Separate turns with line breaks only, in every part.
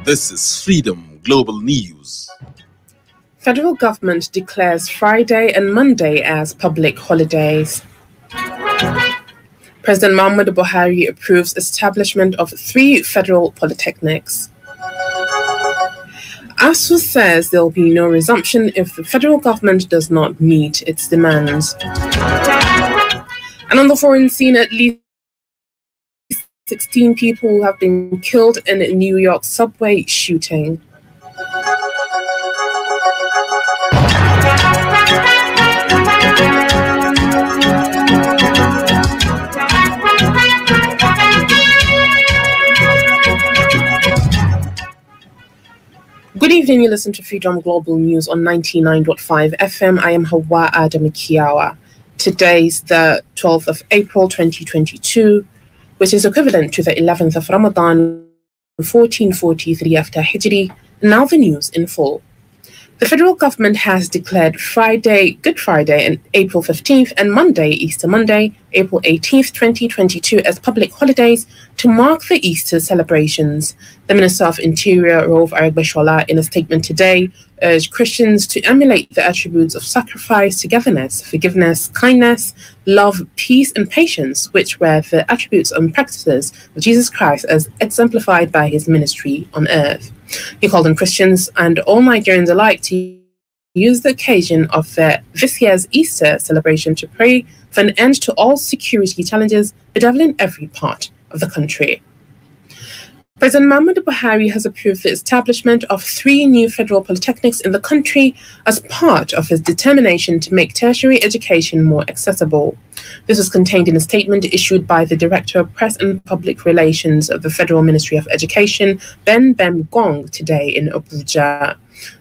This is Freedom Global News.
Federal government declares Friday and Monday as public holidays. President Muhammadu Buhari approves establishment of 3 federal polytechnics. ASU says there will be no resumption if the federal government does not meet its demands. And on the foreign scene, at least 16 people have been killed in a New York subway shooting. Good evening, you listen to Freedom Global News on 99.5 FM. I am Hawa Adamikiawa. Today's the 12th of April 2022, which is equivalent to the 11th of Ramadan 1443 after Hijri. Now the news in full. The federal government has declared Friday, Good Friday, and April 15th, and Monday, Easter Monday, April 18th, 2022, as public holidays to mark the Easter celebrations. The Minister of Interior, Rauf Aregbesola, in a statement today, urged Christians to emulate the attributes of sacrifice, togetherness, forgiveness, kindness, love, peace, and patience, which were the attributes and practices of Jesus Christ as exemplified by his ministry on earth. He called on Christians and all Nigerians alike to use the occasion of this year's Easter celebration to pray for an end to all security challenges bedeviling every part of the country. President Muhammadu Buhari has approved the establishment of 3 new federal polytechnics in the country as part of his determination to make tertiary education more accessible. This was contained in a statement issued by the Director of Press and Public Relations of the Federal Ministry of Education, Ben Gong, today in Abuja.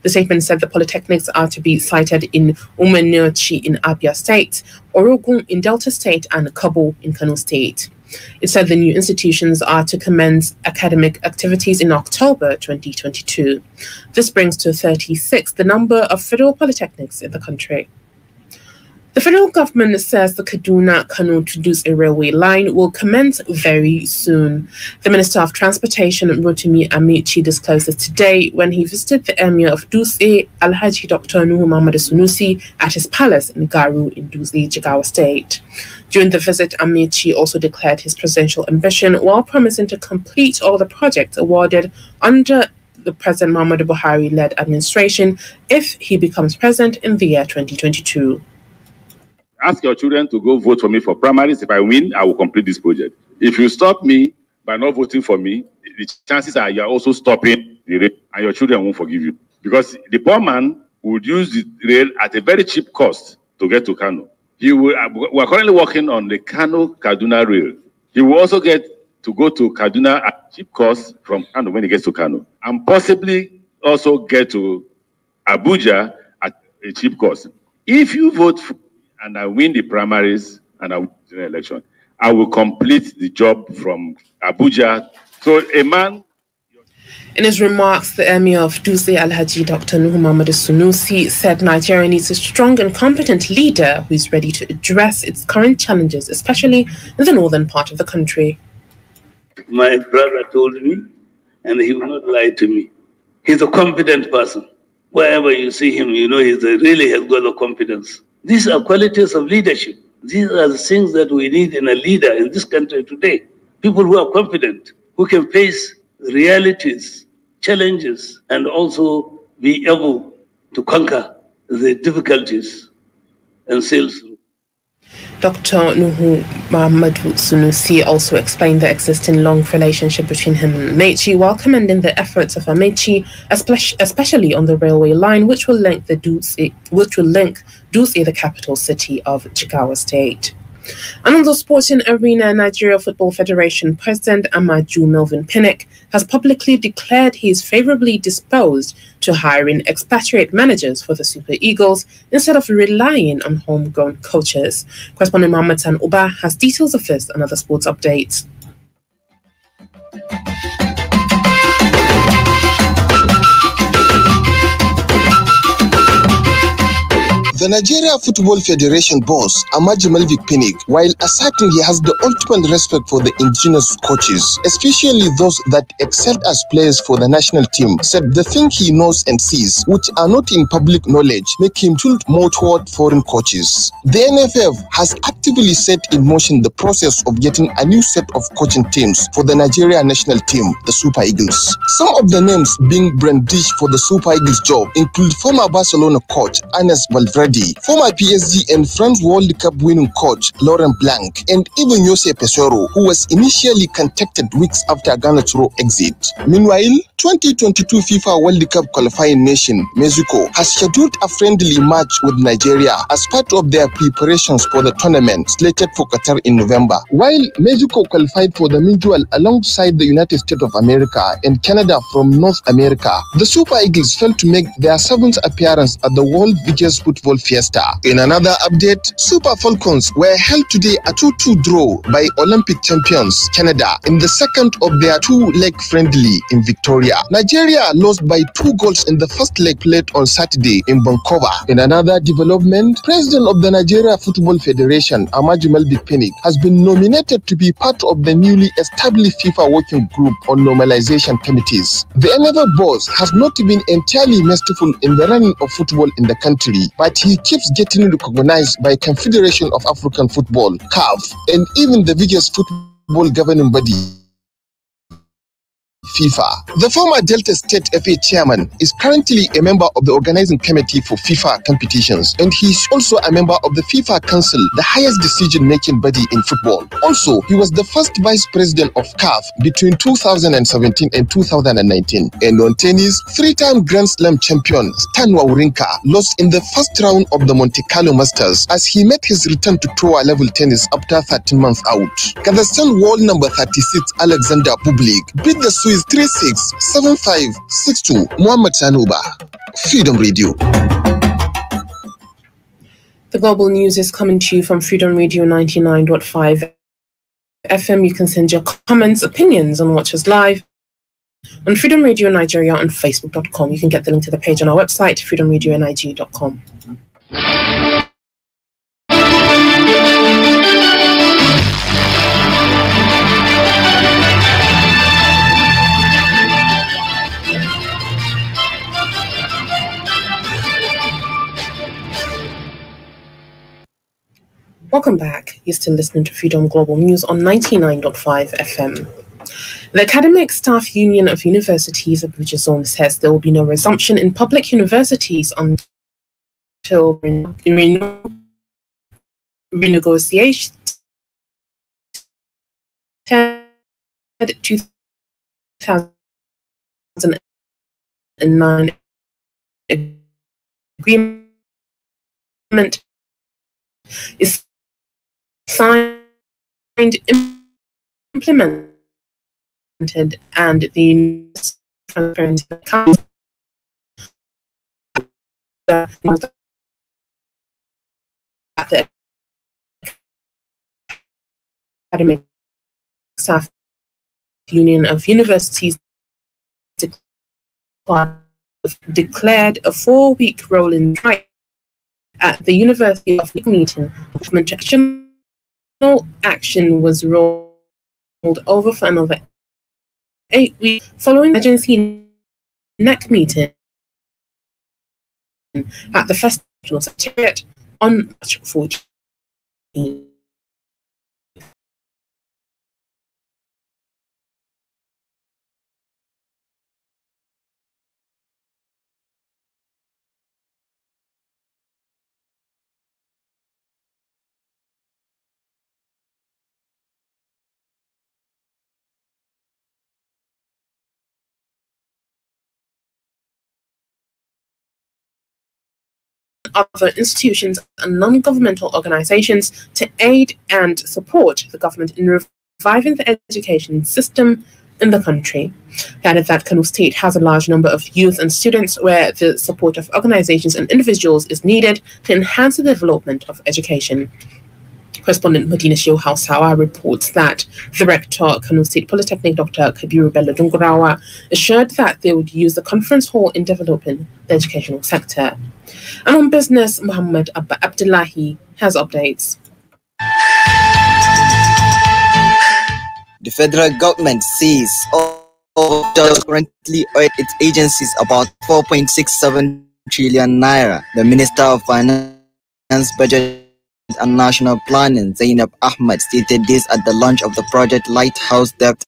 The statement said the polytechnics are to be sited in Umeneochi in Abia State, Orogun in Delta State, and Kabo in Kano State. It said the new institutions are to commence academic activities in October 2022. This brings to 36 the number of federal polytechnics in the country. The federal government says the Kaduna-Kano to Dutse railway line will commence very soon. The Minister of Transportation, Rotimi Amici, disclosed this today when he visited the Emir of Dutse, Alhaji Dr. Nuhu Muhammadu Sunusi, at his palace in Garu in Dutse, Jigawa State. During the visit, Amici also declared his presidential ambition while promising to complete all the projects awarded under the President Muhammadu Buhari-led administration if he becomes president in the year 2022.
Ask your children to go vote for me for primaries. If I win, I will complete this project. If you stop me by not voting for me, the chances are you are also stopping the rail, and your children won't forgive you. Because the poor man would use the rail at a very cheap cost to get to Kano. We are currently working on the Kano-Kaduna rail. He will also get to go to Kaduna at cheap cost from Kano when he gets to Kano, and possibly also get to Abuja at a cheap cost. If you vote for and I win the primaries and I win the election, I will complete the job from Abuja. So a man...
In his remarks, the Emir of Dutse, Alhaji Dr. Nuhu Muhammadu Sunusi, said Nigeria needs a strong and competent leader who is ready to address its current challenges, especially in the northern part of the country.
My brother told me, and he will not lie to me, he's a competent person. Wherever you see him, you know he really has got the confidence. These are qualities of leadership. These are the things that we need in a leader in this country today. People who are confident, who can face realities, challenges, and also be able to conquer the difficulties and sail through.
Dr. Nuhu Muhammadu Sunusi also explained the existing long relationship between him and Amechi, while commending the efforts of Amechi, especially on the railway line, which will link Dutse, the capital city of Jigawa State. And on the sporting arena, Nigeria Football Federation President Amaju Melvin Pinnick has publicly declared he is favorably disposed to hiring expatriate managers for the Super Eagles instead of relying on homegrown coaches. Correspondent Mohammed San Uba has details of this and other sports updates.
The Nigeria Football Federation boss, Amaji Malvik Pinnick, while asserting he has the ultimate respect for the indigenous coaches, especially those that excelled as players for the national team, said the thing he knows and sees, which are not in public knowledge, make him tilt more toward foreign coaches. The NFF has actively set in motion the process of getting a new set of coaching teams for the Nigeria national team, the Super Eagles. Some of the names being brandished for the Super Eagles job include former Barcelona coach Ernest Valverde, former PSG and France World Cup winning coach Laurent Blanc, and even Jose Pesoro, who was initially contacted weeks after Garnacho's exit. Meanwhile, 2022 FIFA World Cup qualifying nation Mexico has scheduled a friendly match with Nigeria as part of their preparations for the tournament slated for Qatar in November. While Mexico qualified for the mutual alongside the United States of America and Canada from North America, the Super Eagles failed to make their 7th appearance at the world's biggest football fiesta. In another update, Super Falcons were held today a 2-2 draw by Olympic champions Canada in the second of their two-leg friendly in Victoria. Nigeria lost by 2 goals in the first leg played on Saturday in Vancouver. In another development, President of the Nigeria Football Federation, Amaji Malvik Pinnick, has been nominated to be part of the newly established FIFA Working Group on Normalization Committees. The NFF boss has not been entirely masterful in the running of football in the country, but he keeps getting recognized by Confederation of African Football, CAF, and even the biggest football governing body, FIFA. The former Delta State FA chairman is currently a member of the organizing committee for FIFA competitions, and he is also a member of the FIFA Council, the highest decision-making body in football. Also, he was the first vice president of CAF between 2017 and 2019. And on tennis, 3-time Grand Slam champion Stan Wawrinka lost in the first round of the Monte Carlo Masters as he made his return to tour level tennis after 13 months out. Kazakhstan world number 36 Alexander Bublik beat the Swiss 3-6, 7-5, 6-2. Muhammad Sanuba, Freedom Radio.
The Global News is coming to you from Freedom Radio 99.5 FM. You can send your comments, opinions on Watch Us Live on Freedom Radio Nigeria on Facebook.com. You can get the link to the page on our website, freedomradionig.com. Welcome back. You're still listening to Freedom Global News on 99.5 FM. The Academic Staff Union of Universities of Abuja Zone says there will be no resumption in public universities until renegotiation 2009 agreement is signed, implemented, and the transparency council at the Academic Staff Union of Universities declared a 4-week rolling strike at the University of meeting. No action was rolled over for another 8 weeks following the emergency NEC meeting at the Festival Secretariat on March 14. Other institutions and non-governmental organizations to aid and support the government in reviving the education system in the country. He added that Kano State has a large number of youth and students where the support of organizations and individuals is needed to enhance the development of education. Correspondent Medina Shehu Hausawa reports that the rector, Kano State Polytechnic, Dr. Kabiru Bello Dungurawa, assured that they would use the conference hall in developing the educational sector. And on business, Muhammad Abba Abdullahi has updates.
The federal government says all does currently owe its agencies about 4.67 trillion naira. The Minister of Finance, Budget and National Planning, Zainab Ahmed, stated this at the launch of the Project Lighthouse Debt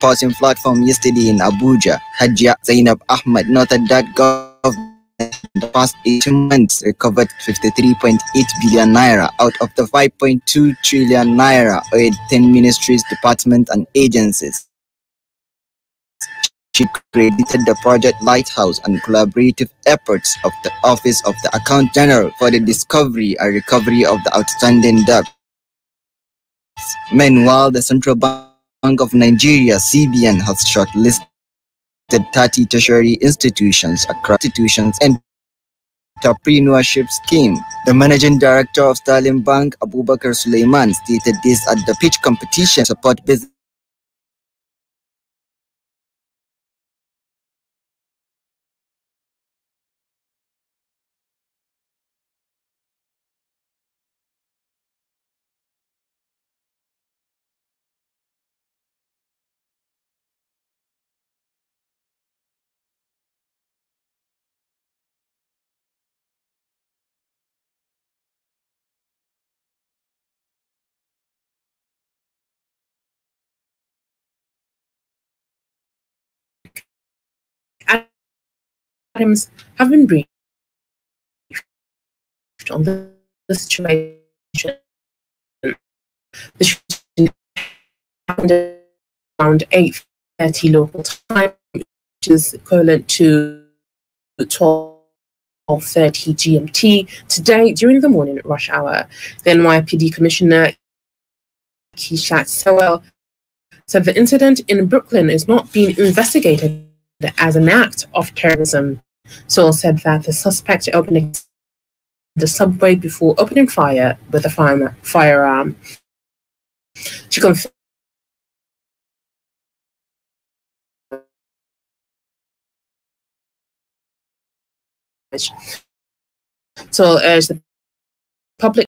Passing Platform yesterday in Abuja. Hajia Zainab Ahmed noted that government in the past 18 months recovered 53.8 billion naira out of the 5.2 trillion naira owed 10 ministries, departments and agencies. She credited the Project Lighthouse and collaborative efforts of the Office of the Accountant General for the discovery and recovery of the outstanding debt. Meanwhile, the Central Bank of Nigeria, CBN, has shortlisted 30 tertiary institutions across institutions and entrepreneurship scheme. The managing director of Sterling Bank, Abubakar Suleiman, stated this at the pitch competition support business.
Items have been briefed on the situation. The shooting happened around 8:30 local time, which is equivalent to 12:30 GMT today during the morning rush hour. The NYPD Commissioner Kishat Sewell said the incident in Brooklyn is not being investigated as an act of terrorism. Sewell said that the suspect opened the subway before opening fire with a firearm. She confirmed so urged the public